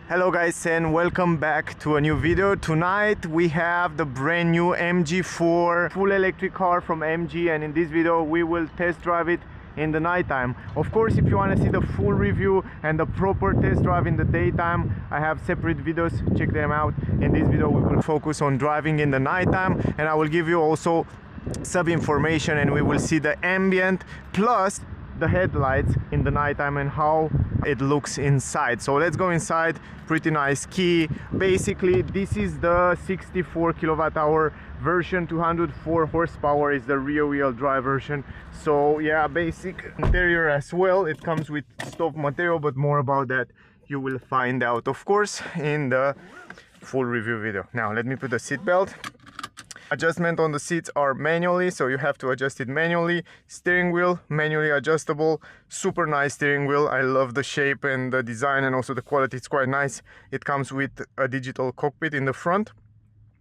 Hello guys and welcome back to a new video. Tonight we have the brand new MG4 full electric car from MG, and in this video we will test drive it in the nighttime. Of course, if you want to see the full review and the proper test drive in the daytime, I have separate videos, check them out. In this video we will focus on driving in the nighttime, and I will give you also some information, and we will see the ambient plus the headlights in the nighttime and how it looks inside. So let's go inside. Pretty nice key. Basically this is the 64 kilowatt hour version, 204 horsepower is the rear wheel drive version. So yeah, basic interior as well. It comes with stock material, but more about that you will find out, of course, in the full review video. Now let me put the seat belt. Adjustment on the seats are manually, so you have to adjust it manually. Steering wheel manually adjustable. Super nice steering wheel. I love the shape and the design, and also the quality. It's quite nice. It comes with a digital cockpit in the front,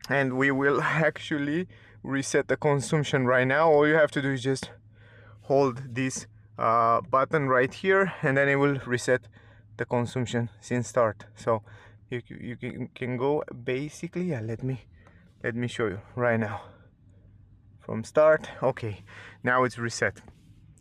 and we will actually reset the consumption right now. All you have to do is just hold this button right here, and then it will reset the consumption since start. So you can go basically, yeah, let me show you right now from start. Okay, now it's reset.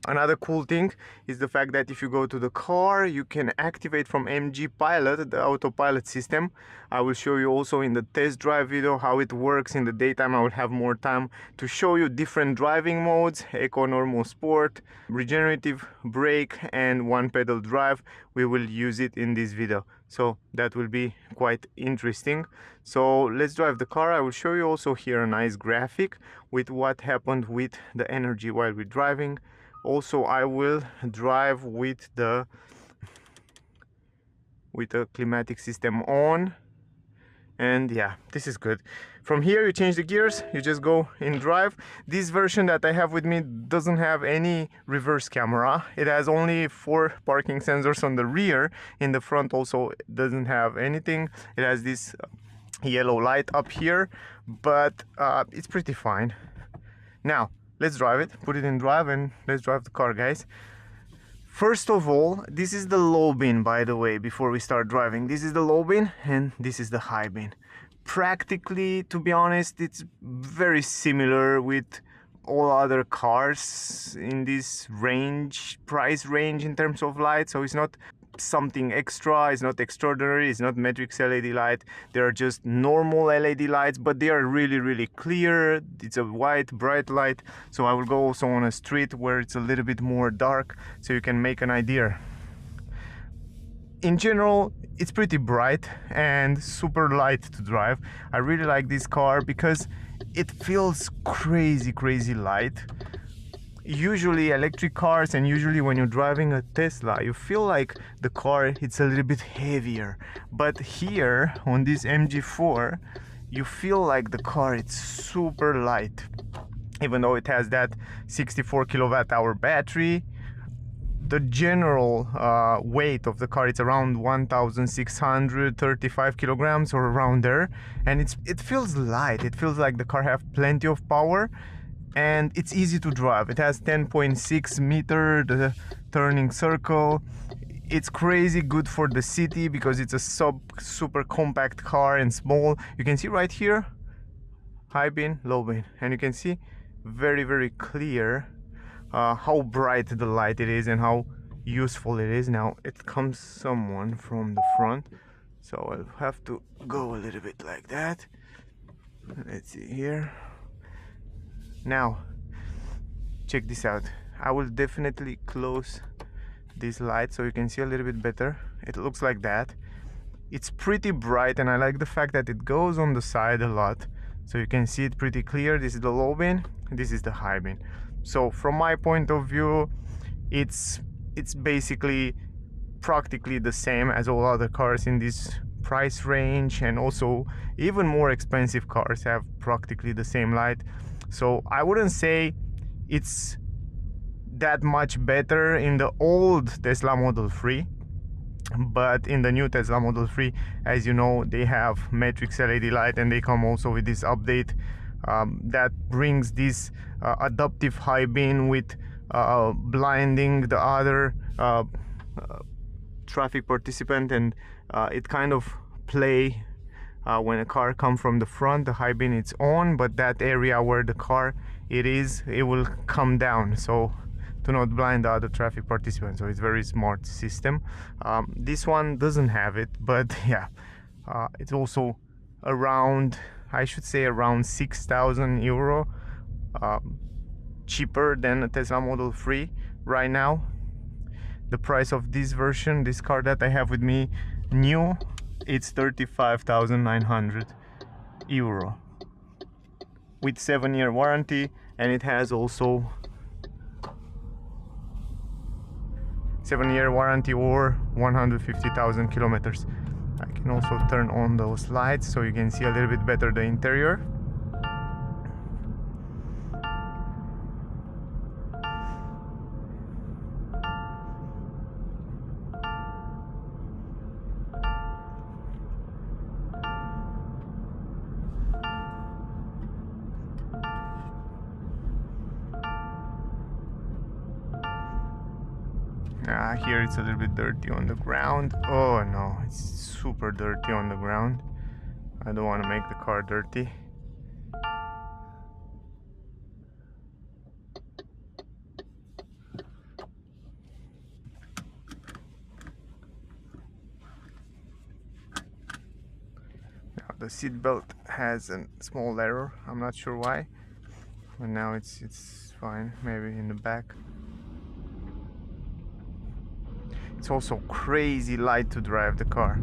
Another cool thing is the fact that if you go to the car, you can activate from MG Pilot, the autopilot system. I will show you also in the test drive video how it works in the daytime. I will have more time to show you different driving modes: eco, normal, sport, regenerative brake, and one pedal drive. We will use it in this video, so that will be quite interesting. So let's drive the car. I will show you also here a nice graphic with what happened with the energy while we're driving. Also, I will drive with the climatic system on, and yeah, this is good. From here you change the gears, you just go in drive. This version that I have with me doesn't have any reverse camera. It has only 4 parking sensors on the rear. In the front also doesn't have anything. It has this yellow light up here, but it's pretty fine. Now let's drive it, put it in drive, and let's drive the car, guys. First of all, this is the low bin, by the way, before we start driving. This is the low bin and this is the high bin. Practically, to be honest, it's very similar with all other cars in this range, price range in terms of light. So it's not something extra, it's not extraordinary, it's not matrix LED light. They are just normal LED lights, but they are really clear. It's a white bright light. So I will go also on a street where it's a little bit more dark, so you can make an idea. In general, it's pretty bright and super light to drive. I really like this car because it feels crazy light. Usually electric cars, and usually when you're driving a Tesla, you feel like the car, it's a little bit heavier, but here on this MG4 you feel like the car, it's super light. Even though it has that 64 kilowatt hour battery, the general weight of the car, it's around 1,635 kilograms or around there, and it feels light. It feels like the car have plenty of power, and it's easy to drive. It has 10.6 meter, the turning circle. It's crazy good for the city because it's a super compact car and small. You can see right here, high bin, low bin, and you can see very clear how bright the light it is and how useful it is. Now it comes someone from the front, so I'll have to go a little bit like that. Let's see here. Now check this out. I will definitely close this light so you can see a little bit better. It looks like that. It's pretty bright, and I like the fact that it goes on the side a lot, so you can see it pretty clear. This is the low bin, this is the high bin. So from my point of view, it's basically practically the same as all other cars in this price range, and also even more expensive cars have practically the same light. So I wouldn't say it's that much better in the old Tesla Model 3, but in the new Tesla Model 3, as you know, they have matrix LED light, and they come also with this update that brings this adaptive high beam with blinding the other traffic participant and it kind of play when a car come from the front, the high beam it's on, but that area where the car it will come down, so to not blind the other traffic participants. So it's very smart system. This one doesn't have it, but yeah, it's also around, I should say around 6,000 euro cheaper than a Tesla Model 3 right now. The price of this version, this car that I have with me new, it's 35,900 euro with 7-year warranty, and it has also 7-year warranty or 150,000 kilometers. I can also turn on those lights so you can see a little bit better the interior. Here it's a little bit dirty on the ground. Oh no, it's super dirty on the ground. I don't want to make the car dirty. Now the seat belt has a small error. I'm not sure why, but now it's fine. Maybe in the back. It's also crazy light to drive the car.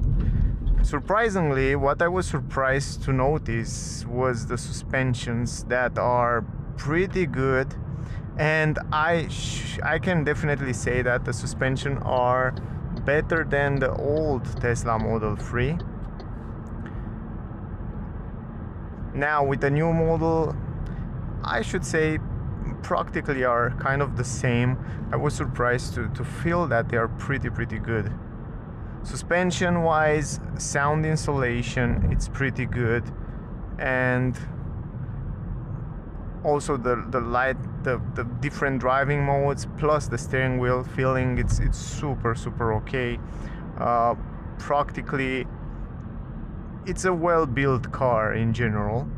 Surprisingly, what I was surprised to notice was the suspensions that are pretty good, and I can definitely say that the suspension are better than the old Tesla Model 3. Now with the new model, I should say practically are kind of the same. I was surprised to feel that they are pretty good. Suspension wise, sound insulation, it's pretty good, and also the light, the different driving modes plus the steering wheel feeling, it's super okay. Practically it's a well-built car in general.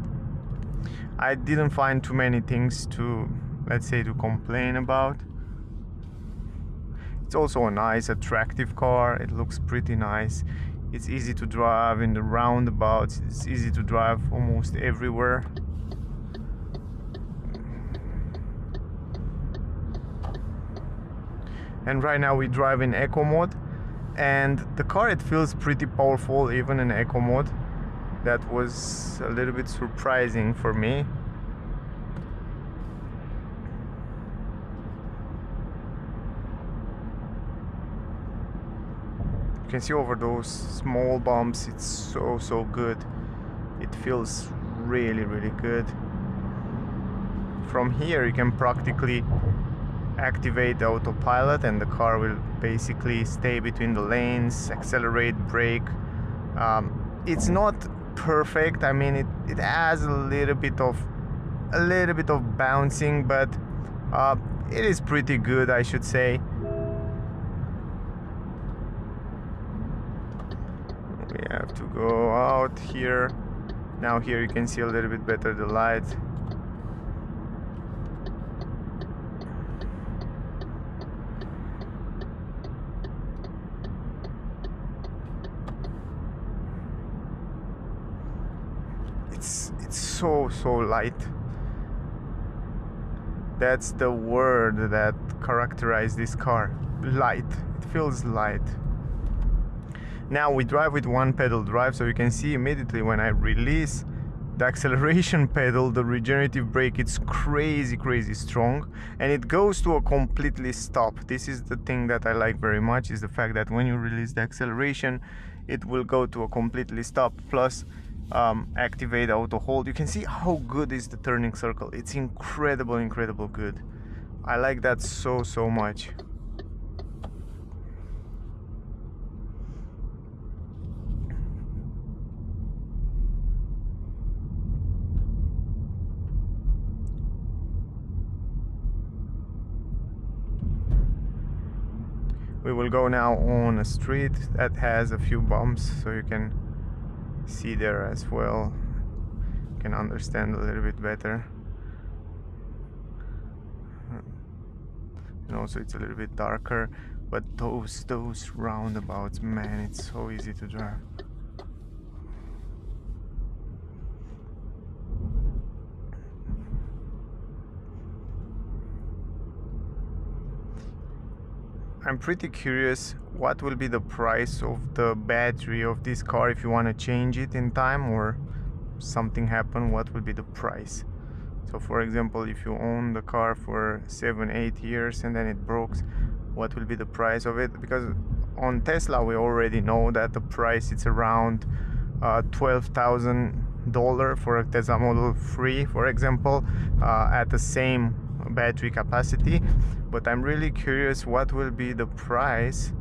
I didn't find too many things to, let's say, to complain about. It's also a nice, attractive car. It looks pretty nice. It's easy to drive in the roundabouts. It's easy to drive almost everywhere. And right now we drive in eco mode, and the car, it feels pretty powerful even in eco mode. That was a little bit surprising for me. You can see over those small bumps, it's so good. It feels really good. From here you can practically activate the autopilot, and the car will basically stay between the lanes, accelerate, brake. It's not perfect. I mean, it has a little bit of bouncing, but it is pretty good, I should say. We have to go out here. Now here you can see a little bit better the light. It's so light. That's the word that characterizes this car. Light. It feels light. Now we drive with one pedal drive, so you can see immediately when I release the acceleration pedal, the regenerative brake, it's crazy strong, and it goes to a completely stop. This is the thing that I like very much, is the fact that when you release the acceleration, it will go to a completely stop, plus activate auto hold. You can see how good is the turning circle. It's incredible good. I like that so much. We will go now on a street that has a few bumps, so you can see there as well. You can understand a little bit better. And also it's a little bit darker, but those roundabouts, man, it's so easy to drive. I'm pretty curious what will be the price of the battery of this car if you want to change it in time or something happen. What will be the price? So for example, if you own the car for 7-8 years and then it breaks, what will be the price of it? Because on Tesla we already know that the price is around $12,000 for a Tesla Model 3, for example, at the same battery capacity. But I'm really curious what will be the price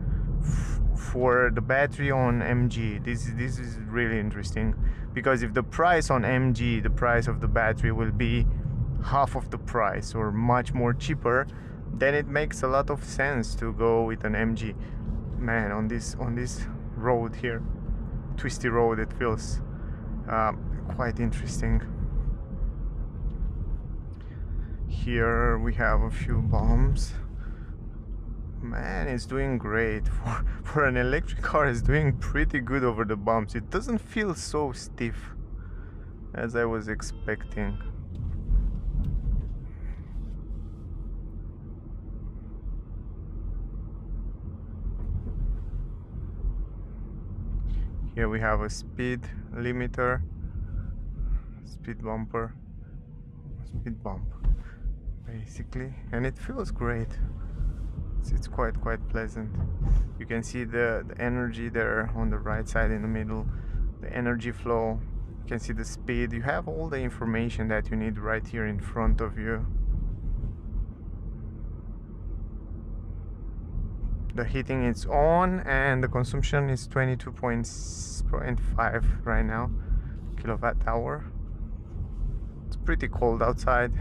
for the battery on MG. This is really interesting, because if the price on MG, the price of the battery will be half of the price or much more cheaper, then it makes a lot of sense to go with an MG. Man, on this road here, twisty road, it feels quite interesting. Here we have a few bumps. Man, it's doing great. For an electric car, it's doing pretty good over the bumps. It doesn't feel so stiff as I was expecting. Here we have a speed limiter, speed bumper, speed bump basically, and it feels great. It's quite pleasant. You can see the energy there on the right side in the middle, the energy flow. You can see the speed. You have all the information that you need right here in front of you. The heating is on and the consumption is 22.5 right now kilowatt hour. It's pretty cold outside,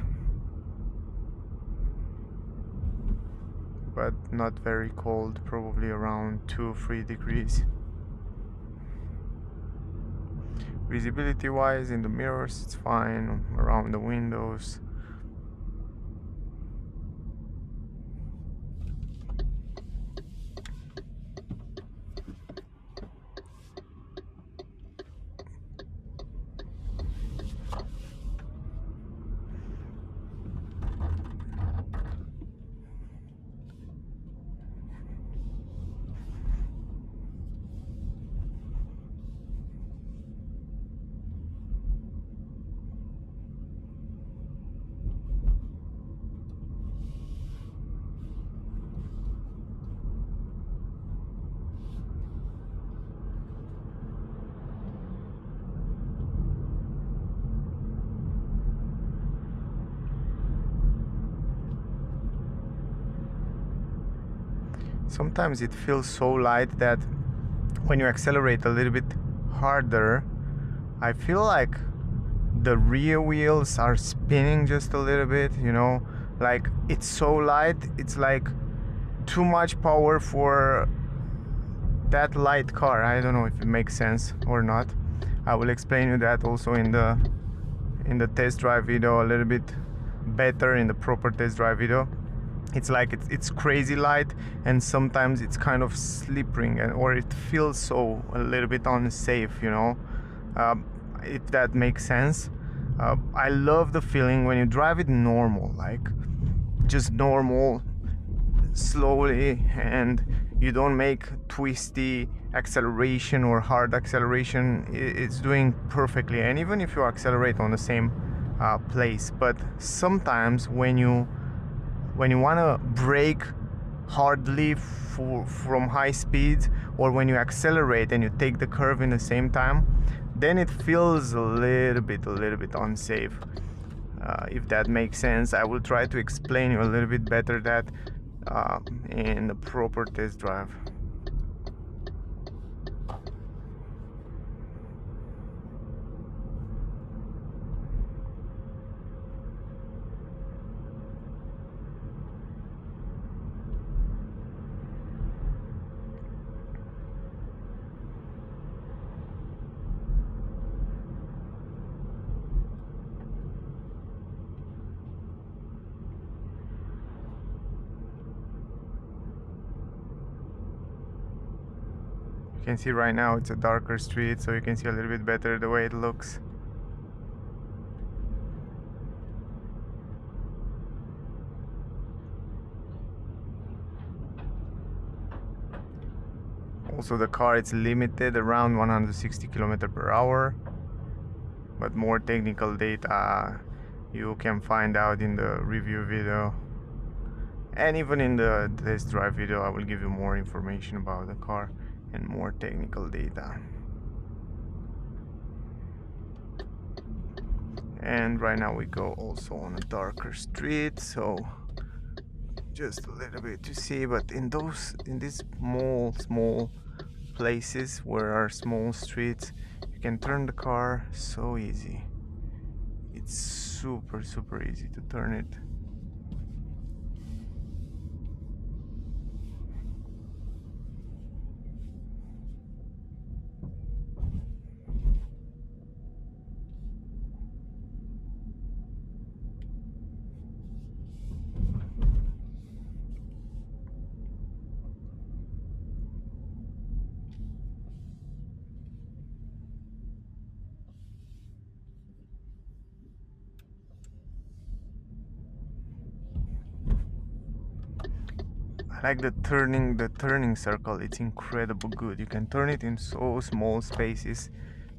but not very cold, probably around 2-3 degrees. Visibility wise, in the mirrors it's fine, around the windows. Sometimes it feels so light that when you accelerate a little bit harder, I feel like the rear wheels are spinning just a little bit, you know, like it's so light, it's like too much power for that light car. I don't know if it makes sense or not. I will explain you that also in the test drive video a little bit better, in the proper test drive video. It's like it's crazy light, and sometimes it's kind of slipping, or it feels so a little bit unsafe, you know, if that makes sense. I love the feeling when you drive it normal, like just normal, slowly, and you don't make twisty acceleration or hard acceleration. It's doing perfectly, and even if you accelerate on the same place. But sometimes when you want to brake hardly from high speeds, or when you accelerate and you take the curve in the same time, then it feels a little bit unsafe, if that makes sense. I will try to explain you a little bit better that in the proper test drive. You can see right now it's a darker street, so you can see a little bit better the way it looks. Also the car is limited around 160 km/h, but more technical data you can find out in the review video, and even in the test drive video I will give you more information about the car and more technical data. And right now we go also on a darker street, so just a little bit to see, but in these small places where are small streets, you can turn the car so easy. It's super easy to turn it. I like the turning circle. It's incredible good. You can turn it in so small spaces,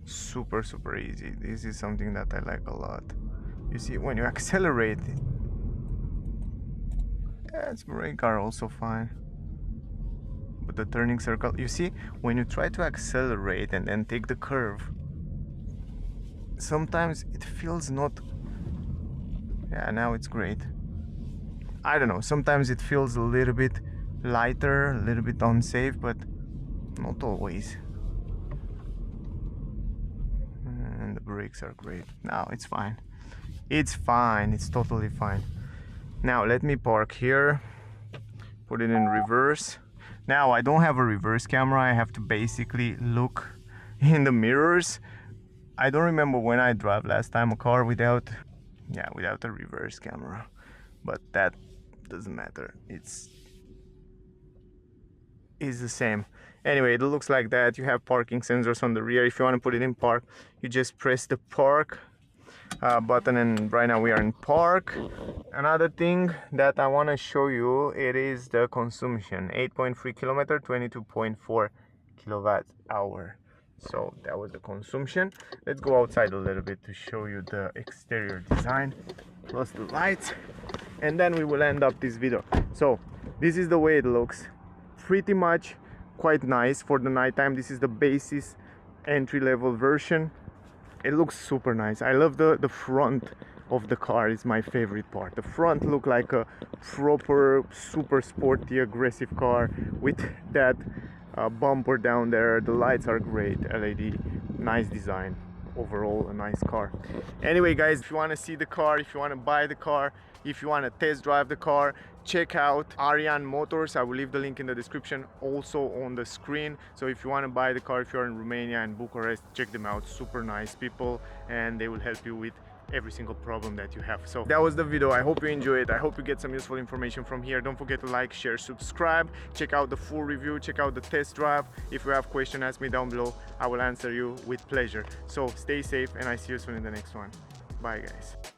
super easy. This is something that I like a lot. You see, when you accelerate, yeah, it's brake are also fine, but the turning circle, you see, when you try to accelerate and then take the curve, sometimes it feels not, yeah, now it's great. I don't know, sometimes it feels a little bit lighter, a little bit unsafe, but not always. And the brakes are great. Now it's fine. It's fine. It's totally fine. Now let me park here, put it in reverse. Now I don't have a reverse camera. I have to basically look in the mirrors. I don't remember when I drove last time a car without a reverse camera, but that doesn't matter. It's the same. Anyway, it looks like that. You have parking sensors on the rear. If you want to put it in park, you just press the park button, and right now we are in park. Another thing that I want to show you, it is the consumption. 8.3 kilometer, 22.4 kilowatt hour. So that was the consumption. Let's go outside a little bit to show you the exterior design plus the lights, and then we will end up this video. So this is the way it looks. Pretty much quite nice for the nighttime. This is the basis entry-level version. It looks super nice. I love the front of the car. Is my favorite part. The front look like a proper super sporty aggressive car with that bumper down there. The lights are great, LED, nice design. Overall a nice car. Anyway guys, if you want to see the car, if you want to buy the car, if you want to test drive the car, check out Ariane Motors. I will leave the link in the description, also on the screen. So if you want to buy the car, if you're in Romania and Bucharest, check them out. Super nice people, and they will help you with every single problem that you have. So that was the video. I hope you enjoy it. I hope you get some useful information from here. Don't forget to like, share, subscribe. Check out the full review, check out the test drive. If you have questions, ask me down below. I will answer you with pleasure. So stay safe, and I see you soon in the next one. Bye guys.